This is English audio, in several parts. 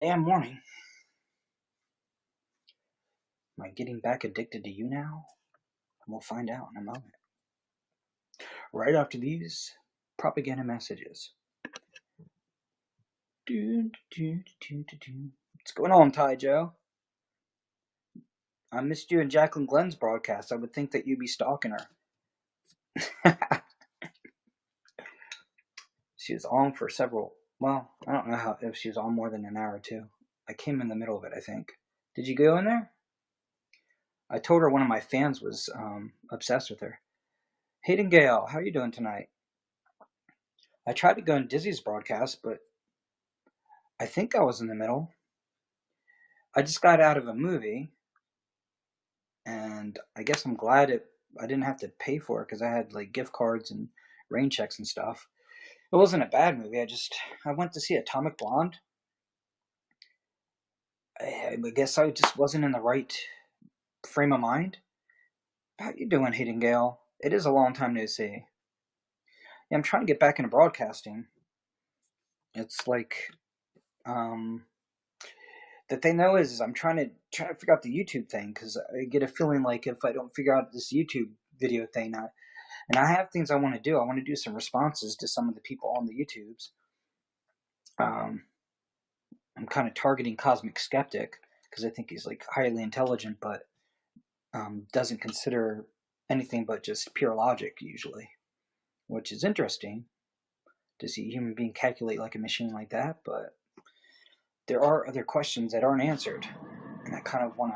Damn morning. Am I getting back addicted to YouNow? We'll find out in a moment. Right after these propaganda messages. What's going on, Ty Joe? I missed you and Jacqueline Glenn's broadcast. I would think that you'd be stalking her. She was on for several. Well, I don't know if she was on more than an hour or two. I came in the middle of it, I think. Did you go in there? I told her one of my fans was obsessed with her. Hayden Gale, how are you doing tonight? I tried to go in Dizzy's broadcast, but I think I was in the middle. I just got out of a movie, and I guess I'm glad I didn't have to pay for it because I had like gift cards and rain checks and stuff. It wasn't a bad movie. I went to see Atomic Blonde. I guess I just wasn't in the right frame of mind. How you doing, Hayden Gale? It is a long time no see. Yeah, I'm trying to get back into broadcasting. It's like um, the thing though is I'm trying to figure out the YouTube thing because I get a feeling like if I don't figure out this YouTube video thing, and I have things I want to do. I want to do some responses to some of the people on the YouTubes. Um, I'm kind of targeting Cosmic Skeptic because I think he's like highly intelligent, but doesn't consider anything but just pure logic usually, which is interesting to see a human being calculate like a machine like that. But there are other questions that aren't answered, and I kind of want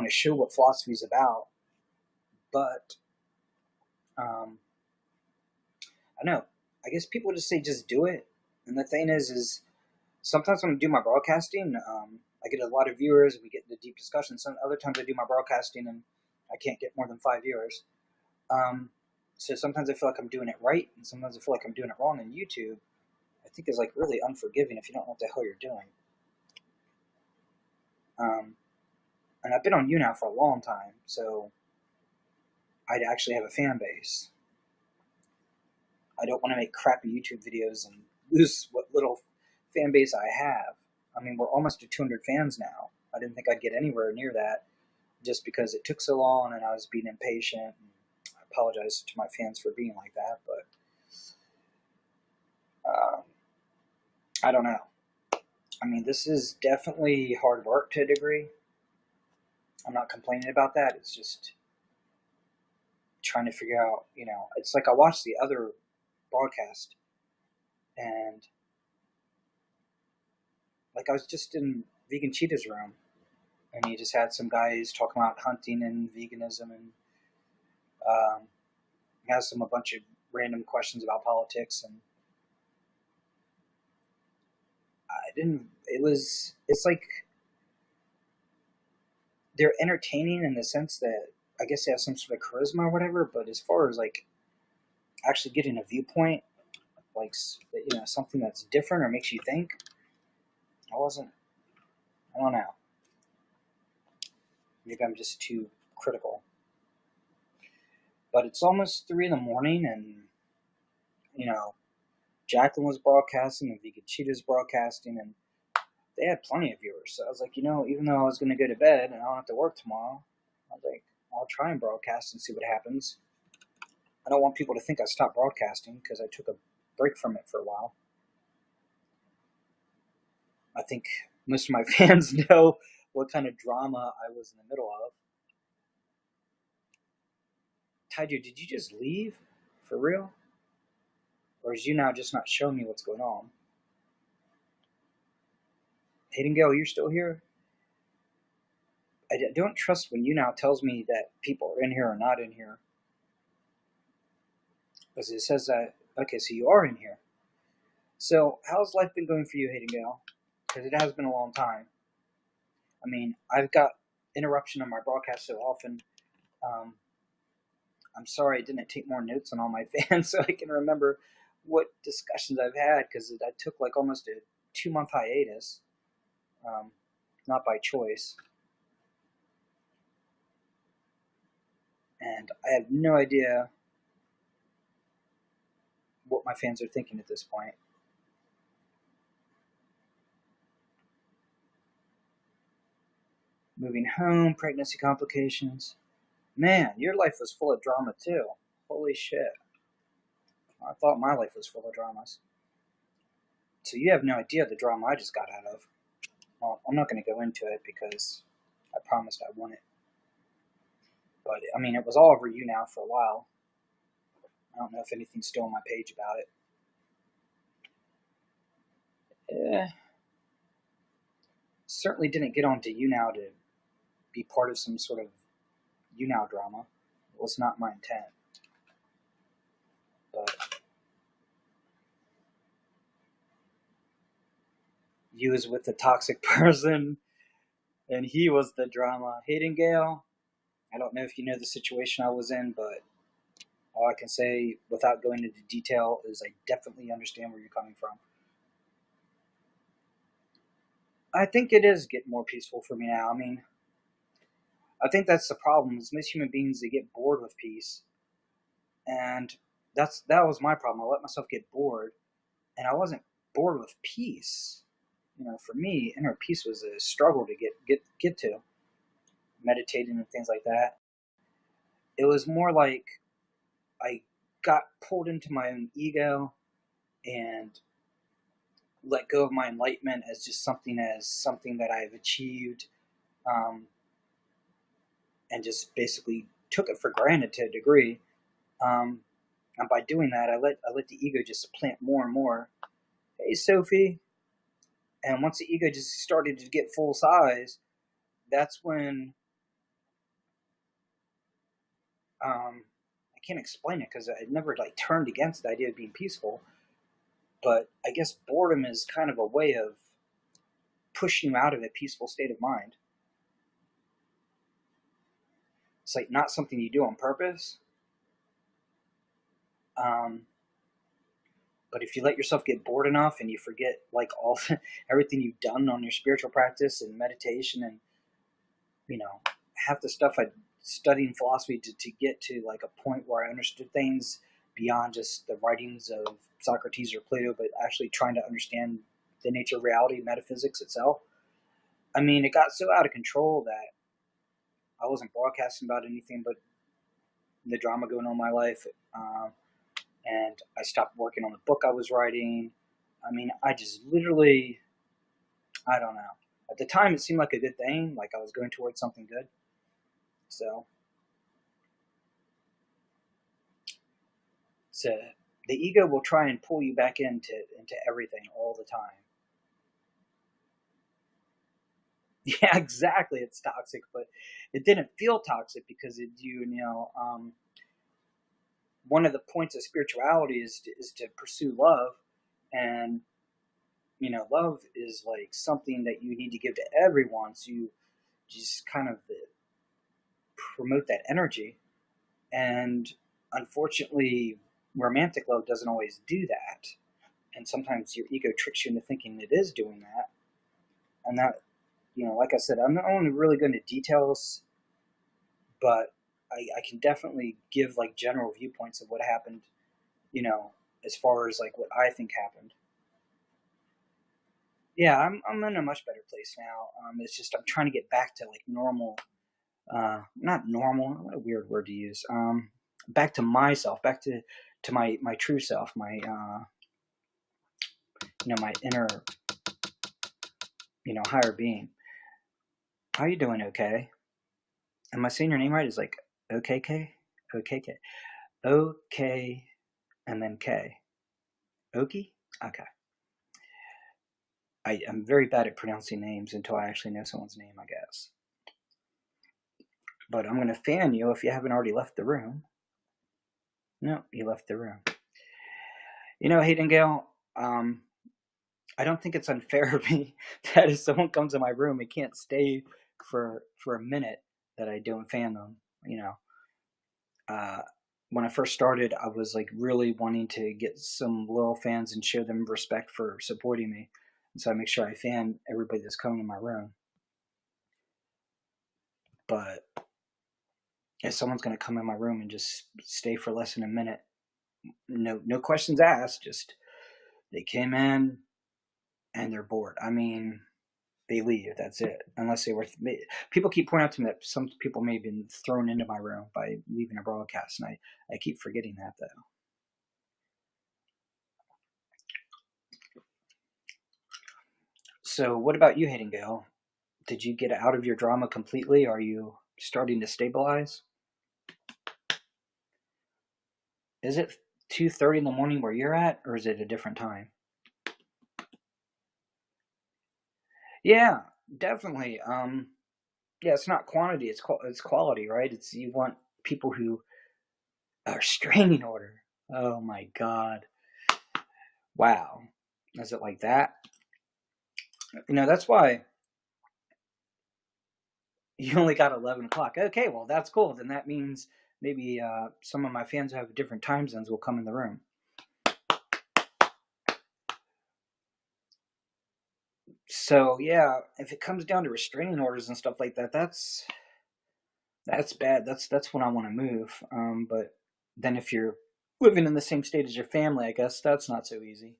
to show what philosophy is about. But I don't know. I guess people just say just do it, and the thing is sometimes when I do my broadcasting, I get a lot of viewers and we get into deep discussions. Some other times I do my broadcasting and I can't get more than 5 viewers. Um, so sometimes I feel like I'm doing it right, and sometimes I feel like I'm doing it wrong. And YouTube, I think, is like really unforgiving if you don't know what the hell you're doing. Um, and I've been on YouNow for a long time, so I'd actually have a fan base. I don't want to make crappy YouTube videos and lose what little fan base I have. I mean, we're almost to 200 fans now. I didn't think I'd get anywhere near that just because it took so long and I was being impatient. I apologize to my fans for being like that, but um, I don't know. I mean, this is definitely hard work to a degree. I'm not complaining about that. It's just trying to figure out, it's like I watched the other broadcast and like I was just in Vegan Cheetah's room and he just had some guys talking about hunting and veganism and um, he has a bunch of random questions about politics and I didn't. It's like they're entertaining in the sense that I guess they have some sort of charisma or whatever. But as far as like actually getting a viewpoint, like something that's different or makes you think, I wasn't. I don't know. Maybe I'm just too critical. But it's almost 3 in the morning, and you know Jacqueline was broadcasting and Vegan Cheetah's broadcasting, and they had plenty of viewers. So I was like, even though I was going to go to bed and I don't have to work tomorrow, I was like, I'll try and broadcast and see what happens. I don't want people to think I stopped broadcasting because I took a break from it for a while. I think most of my fans know what kind of drama I was in the middle of. Taiju, did you just leave? For real? Or is YouNow just not showing me what's going on? Hayden Gale, you're still here? I don't trust when YouNow tells me that people are in here or not in here. Because it says that, okay, so you are in here. So, how's life been going for you, Hayden Gale? Because it has been a long time. I mean, I've got interruption on my broadcast so often. Um, I'm sorry I didn't take more notes on all my fans so I can remember what discussions I've had because I took like almost a 2 month hiatus, um, not by choice. And I have no idea what my fans are thinking at this point. moving home, pregnancy complications. Man, your life was full of drama too. Holy shit. I thought my life was full of dramas. So you have no idea the drama I just got out of. Well, I'm not going to go into it because I promised I wouldn't. But, I mean, it was all over YouNow for a while. I don't know if anything's still on my page about it. Certainly didn't get onto YouNow to be part of some sort of YouNow drama. It was not my intent. But you was with the toxic person, and he was the drama. Hayden Gale, I don't know if you know the situation I was in, but all I can say without going into detail is I definitely understand where you're coming from. I think it is getting more peaceful for me now. I mean, I think that's the problem. Is most human beings, they get bored with peace, and that was my problem. I let myself get bored, and I wasn't bored with peace. For me, inner peace was a struggle to get to, meditating and things like that. It was more like I got pulled into my own ego and let go of my enlightenment as just something that I've achieved, um, and just basically took it for granted to a degree. Um, and by doing that, I let the ego just supplant more and more. Hey, Sophie. And once the ego just started to get full size, that's when I can't explain it because I never turned against the idea of being peaceful. But I guess boredom is kind of a way of pushing you out of a peaceful state of mind. It's like not something you do on purpose. Um, but if you let yourself get bored enough and you forget all everything you've done on your spiritual practice and meditation and half the stuff I studied in philosophy to get to a point where I understood things beyond just the writings of Socrates or Plato, but actually trying to understand the nature of reality, metaphysics itself. I mean, it got so out of control that I wasn't broadcasting about anything but the drama going on in my life. And I stopped working on the book I was writing. I mean, I just literally, I don't know. At the time, it seemed like a good thing, like I was going towards something good. So the ego will try and pull you back into everything all the time. Yeah, exactly. It's toxic, but it didn't feel toxic because one of the points of spirituality is to pursue love, and love is like something that you need to give to everyone. So you just kind of promote that energy, and unfortunately, romantic love doesn't always do that, and sometimes your ego tricks you into thinking it is doing that, and that like I said, I'm not only really going to details, but I can definitely give general viewpoints of what happened, you know, as far as what I think happened. Yeah, I'm in a much better place now. It's just I'm trying to get back to normal, not normal, what a weird word to use. Back to myself, back to my true self, my my inner higher being. How you doing? Okay. Am I saying your name right? Is OKK? OKK. OK and then K. Oki? Okay. I'm very bad at pronouncing names until I actually know someone's name, I guess. But I'm going to fan you if you haven't already left the room. No, you left the room. Hayden Gale, I don't think it's unfair of me that if someone comes in my room and can't stay for a minute, that I don't fan them. Uh, when I first started, I was really wanting to get some loyal fans and show them respect for supporting me. And so I make sure I fan everybody that's coming in my room. But if someone's going to come in my room and just stay for less than a minute, no questions asked, just they came in and they're bored. I mean, they leave. That's it. Unless they were, people keep pointing out to me that some people may have been thrown into my room by leaving a broadcast, and I keep forgetting that though. So, what about you, Hayden Gale? Did you get out of your drama completely? Are you starting to stabilize? Is it 2:30 in the morning where you're at, or is it a different time? Yeah, definitely. Yeah, it's not quantity; it's quality, right? It's you want people who are restraining order. Oh my God! Wow, is it like that? That's why you only got 11 o'clock. Okay, well that's cool. Then that means maybe some of my fans who have different time zones will come in the room. So yeah, if it comes down to restraining orders and stuff like that, that's bad. That's when I want to move. But then if you're living in the same state as your family, I guess that's not so easy.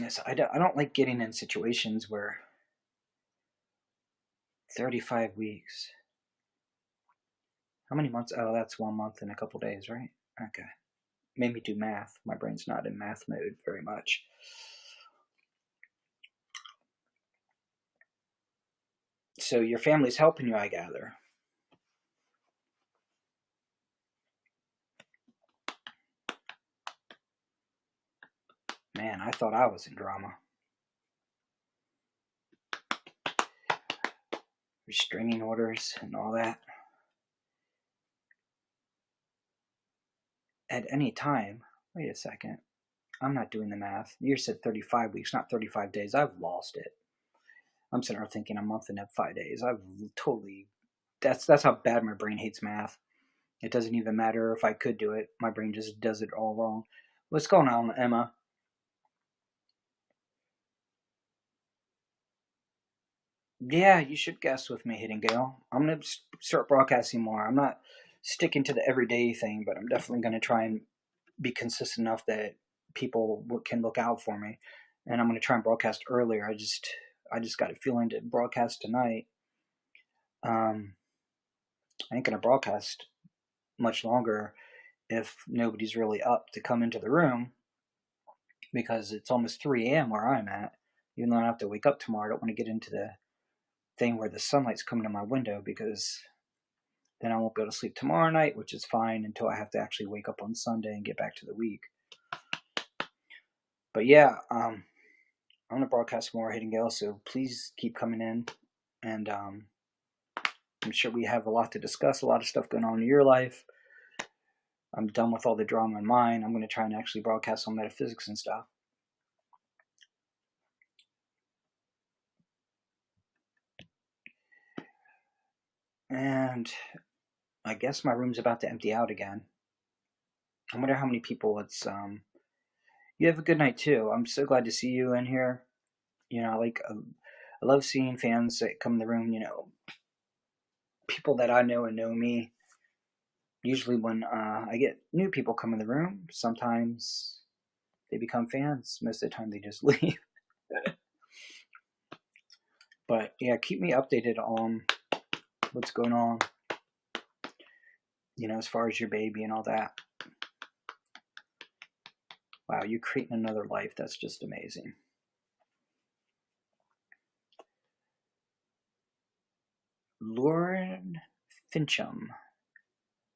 Yes, I don't like getting in situations where 35 weeks. How many months? Oh, that's 1 month and a couple days, right? Okay. Made me do math. My brain's not in math mode very much. So your family's helping you, I gather. Man, I thought I was in drama. Restraining orders and all that. At any time. Wait a second. I'm not doing the math. You said 35 weeks, not 35 days. I've lost it. I'm sitting there thinking a month and 5 days. I've totally. That's how bad my brain hates math. It doesn't even matter if I could do it. My brain just does it all wrong. What's going on, Emma? Yeah, you should guess with me, Hidden Gale. I'm gonna start broadcasting more. I'm not sticking to the everyday thing, but I'm definitely gonna try and be consistent enough that people can look out for me. And I'm gonna try and broadcast earlier. I just got a feeling to broadcast tonight. Um, I ain't gonna broadcast much longer if nobody's really up to come into the room because it's almost 3 a.m. where I'm at. Even though I have to wake up tomorrow, I don't want to get into the thing where the sunlight's coming to my window because then I won't be able to sleep tomorrow night, which is fine until I have to actually wake up on Sunday and get back to the week. But yeah, I'm gonna broadcast more Hidden Gale, so please keep coming in, and I'm sure we have a lot to discuss, a lot of stuff going on in your life. I'm done with all the drama in mine. I'm gonna try and actually broadcast on metaphysics and stuff. And I guess my room's about to empty out again. I wonder how many people it's. You have a good night too. I'm so glad to see you in here. I love seeing fans that come in the room. People that I know and know me. Usually, when I get new people come in the room, sometimes they become fans. Most of the time, they just leave. But yeah, keep me updated on what's going on. As far as your baby and all that. Wow, you're creating another life. That's just amazing. Lauren Fincham,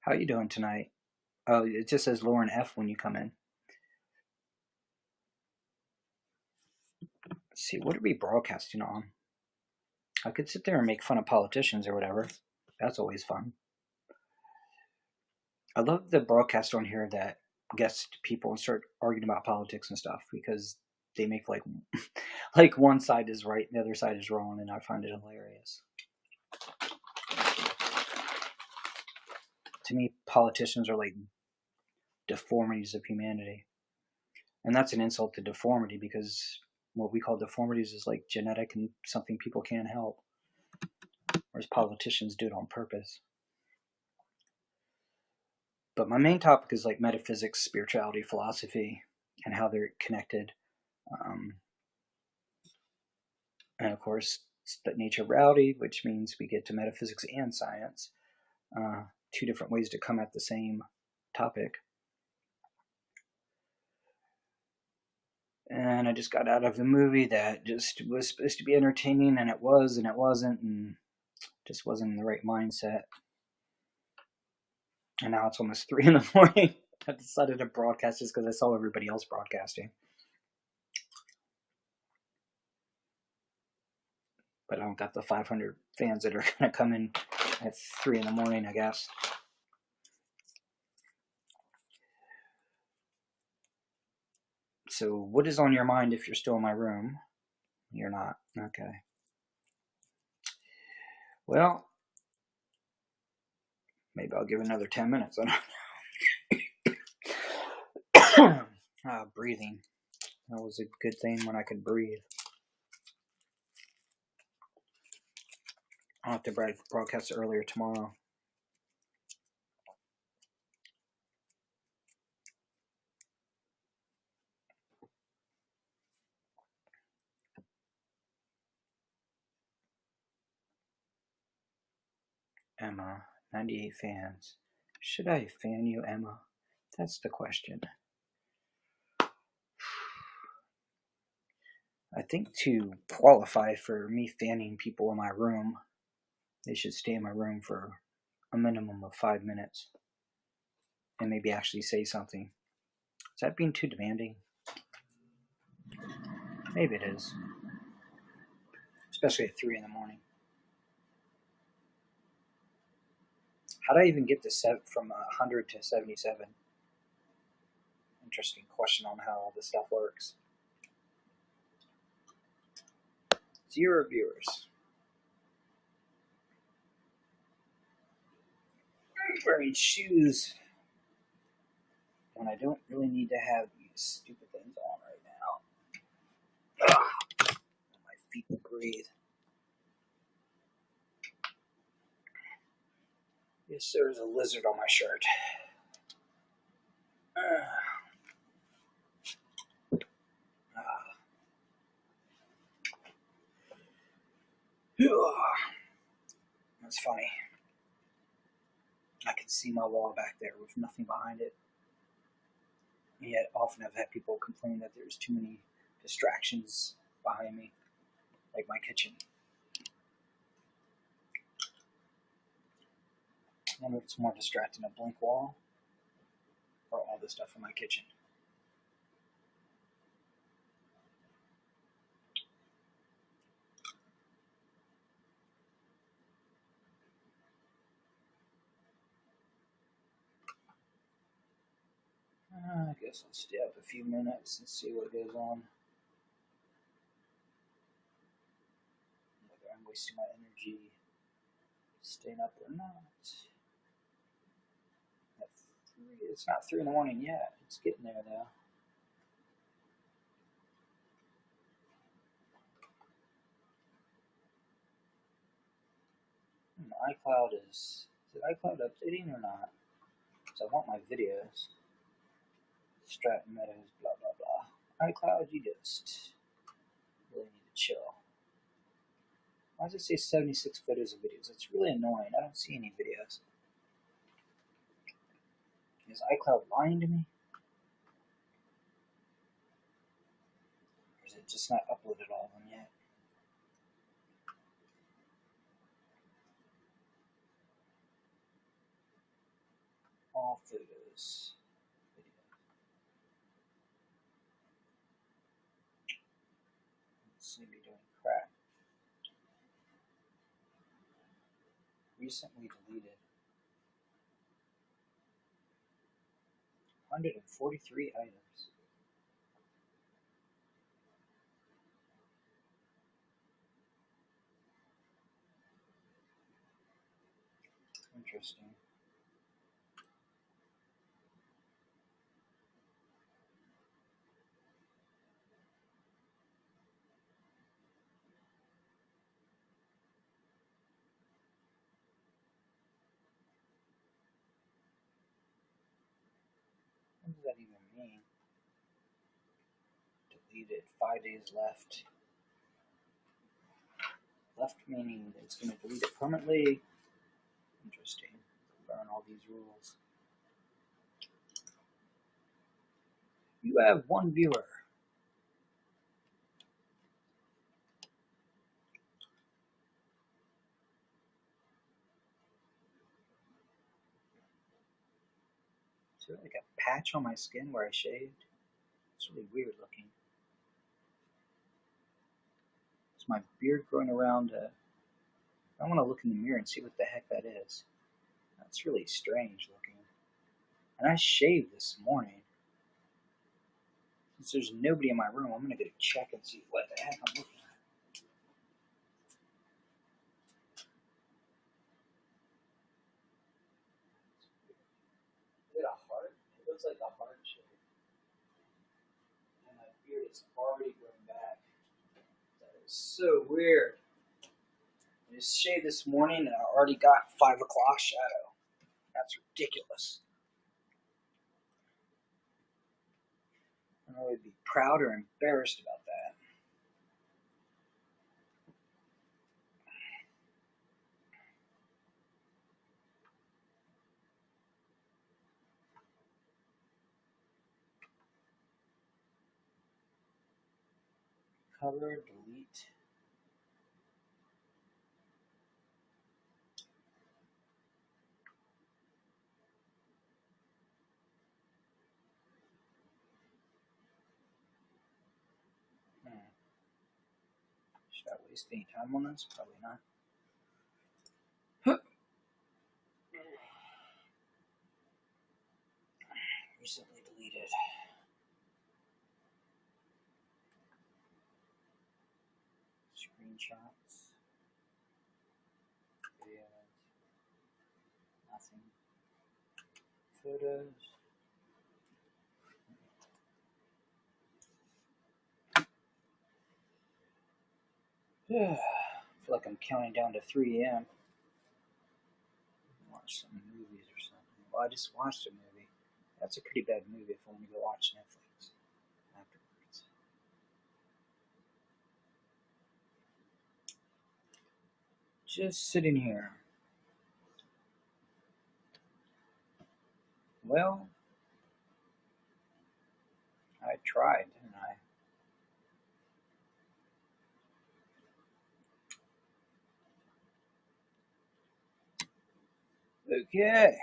how you doing tonight? Oh, it just says Lauren F when you come in. Let's see, what are we broadcasting on? I could sit there and make fun of politicians or whatever. That's always fun. I love the broadcast on here that gets people and start arguing about politics and stuff because they make like like one side is right and the other side is wrong, and I find it hilarious. To me, politicians are like deformities of humanity, and that's an insult to deformity because what we call deformities is like genetic and something people can't help, whereas politicians do it on purpose. But my main topic is like metaphysics, spirituality, philosophy, and how they're connected. And of course, the nature of reality, which means we get to metaphysics and science, two different ways to come at the same topic. And I just got out of a movie that just was supposed to be entertaining, and it was, and it wasn't, and just wasn't in the right mindset. And now it's almost 3 in the morning. I decided to broadcast just because I saw everybody else broadcasting. But I don't got the 500 fans that are going to come in at 3 in the morning, I guess. So, what is on your mind if you're still in my room? You're not. Okay. Well, maybe I'll give another 10 minutes. I don't know. Breathing. That was a good thing when I could breathe. I'll have to broadcast earlier tomorrow. Emma, 98 fans. Should I fan you, Emma? That's the question. I think to qualify for me fanning people in my room, they should stay in my room for a minimum of 5 minutes and maybe actually say something. Is that being too demanding? Maybe it is. Especially at 3 in the morning. How did I even get from 100 to 77? Interesting question on how all this stuff works. 0 viewers. I'm wearing shoes when I don't really need to have these stupid things on right now. Ugh. My feet will breathe. Yes, there's a lizard on my shirt. That's funny. I can see my wall back there with nothing behind it. And yet, often I've had people complain that there's too many distractions behind me, like my kitchen. I wonder if it's more distracting, a blank wall or all the stuff in my kitchen. I guess I'll stay up a few minutes and see what goes on. Whether I'm wasting my energy staying up or not. It's not 3 in the morning yet. It's getting there though. iCloud is it iCloud updating or not? Because I want my videos. Stratton Meadows, blah blah blah. iCloud, you just really need to chill. Why does it say 76 photos of videos? It's really annoying. I don't see any videos. Is iCloud lying to me? Or is it just not uploaded all of them yet? All photos. Let's see me doing crap. Recently deleted. 143 items. Interesting. What does that even mean? deleted. 5 days left. Left meaning it's going to delete it permanently. Interesting. Learn all these rules. You have one viewer. Is there like a patch on my skin where I shaved? It's really weird looking. Is my beard growing around? I want to look in the mirror and see what the heck that is. That's really strange looking. And I shaved this morning. Since there's nobody in my room, I'm going to go check and see what the heck I'm looking at. Is it a heart? It looks like a heart shape. And my beard is already growing back. That is so weird. I just shaved this morning and I already got 5 o'clock shadow. That's ridiculous. I don't know if I'd be proud or embarrassed about that. Cover, delete. Should I waste any time on this? Probably not. Recently deleted. Screenshots. Videos. Nothing. Photos. I feel like I'm counting down to 3 a.m. Watch some movies or something. Well, I just watched a movie. That's a pretty bad movie if I want to go watch Netflix afterwards. Just sitting here. Well, I tried, didn't I? Okay.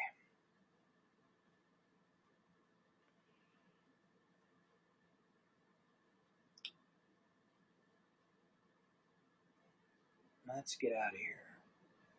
Let's get out of here.